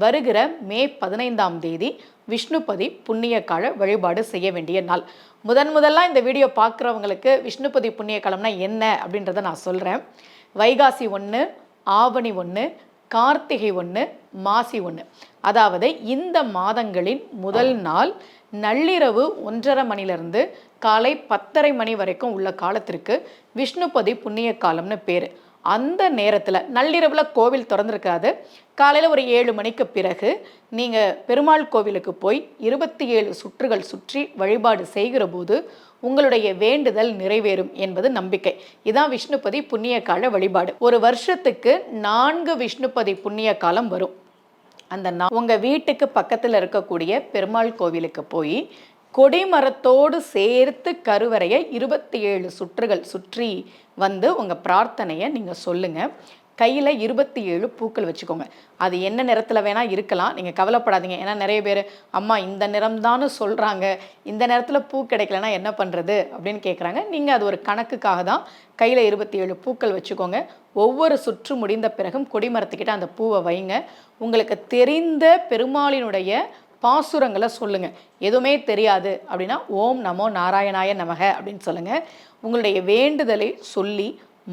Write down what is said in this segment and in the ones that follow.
வருகிற மே 15ஆம் தேதி விஷ்ணுபதி புண்ணிய கால வழிபாடு செய்ய வேண்டிய நாள். முதல்லாம் இந்த வீடியோ பார்க்குறவங்களுக்கு விஷ்ணுபதி புண்ணிய காலம்னா என்ன அப்படின்றத நான் சொல்கிறேன். வைகாசி 1, ஆவணி 1, கார்த்திகை 1, மாசி 1, அதாவது இந்த மாதங்களின் முதல் நாள் நள்ளிரவு 1:30 மணிலிருந்து காலை 10:30 மணி வரைக்கும் உள்ள காலத்திற்கு விஷ்ணுபதி புண்ணிய காலம்னு பேர். அந்த நேரத்தில் நள்ளிரவில் கோவில் திறந்துருக்காது. காலையில் ஒரு 7 மணிக்கு பிறகு நீங்கள் பெருமாள் கோவிலுக்கு போய் 27 சுற்றுகள் சுற்றி வழிபாடு செய்கிற போது உங்களுடைய வேண்டுதல் நிறைவேறும் என்பது நம்பிக்கை. இதான் விஷ்ணுபதி புண்ணிய கால வழிபாடு. ஒரு வருஷத்துக்கு 4 விஷ்ணுபதி புண்ணிய காலம் வரும். அந்த உங்கள் வீட்டுக்கு பக்கத்தில் இருக்கக்கூடிய பெருமாள் கோவிலுக்கு போய் கொடிமரத்தோடு சேர்த்து கருவறையை 27 சுற்றுகள் சுற்றி வந்து உங்கள் பிரார்த்தனையை நீங்கள் சொல்லுங்கள். கையில் 27 பூக்கள் வச்சுக்கோங்க. அது என்ன நிறத்தில் வேணால் இருக்கலாம், நீங்கள் கவலைப்படாதீங்க. ஏன்னா நிறைய பேர் அம்மா இந்த நிறம்தான்னு சொல்கிறாங்க, இந்த நேரத்தில் பூ கிடைக்கலனா என்ன பண்ணுறது அப்படின்னு கேட்குறாங்க. நீங்கள் அது ஒரு கணக்குக்காக தான் கையில் 27 பூக்கள் வச்சுக்கோங்க. ஒவ்வொரு சுற்று முடிந்த பிறகும் கொடிமரத்துக்கிட்ட அந்த பூவை வைங்க. உங்களுக்கு தெரிந்த பெருமாளினுடைய பாசுரங்களை சொல்லுங்கள். எதுவுமே தெரியாது அப்படின்னா ஓம் நமோ நாராயணாய நமக அப்படின்னு சொல்லுங்கள். உங்களுடைய வேண்டுதலை சொல்லி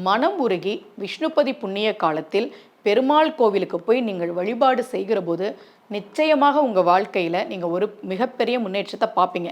மனம் உருகி விஷ்ணுபதி புண்ணிய காலத்தில் பெருமாள் கோவிலுக்கு போய் நீங்கள் வழிபாடு செய்கிற போது நிச்சயமாக உங்கள் வாழ்க்கையில் நீங்கள் ஒரு மிகப்பெரிய முன்னேற்றத்தை பார்ப்பீங்க.